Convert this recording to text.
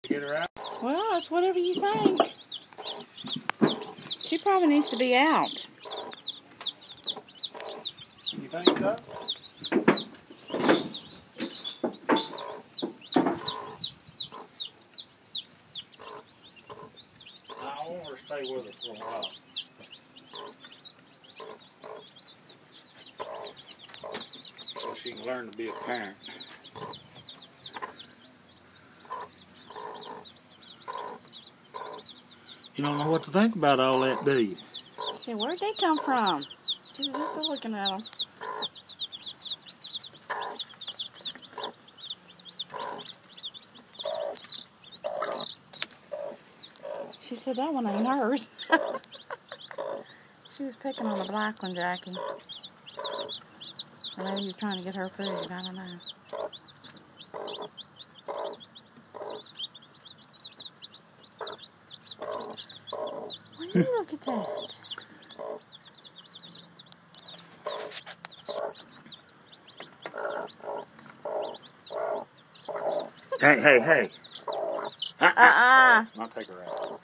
Get her out? Well, it's whatever you think. She probably needs to be out. You think so? I want her to stay with us for a while. So she can learn to be a parent. You don't know what to think about all that, do you? She said, where'd they come from? She was just looking at them. She said, that one ain't hers. She was picking on the black one, Jackie. Or maybe you're trying to get her food. I don't know. Will you look at that? Hey. Uh-uh. I'll take her out.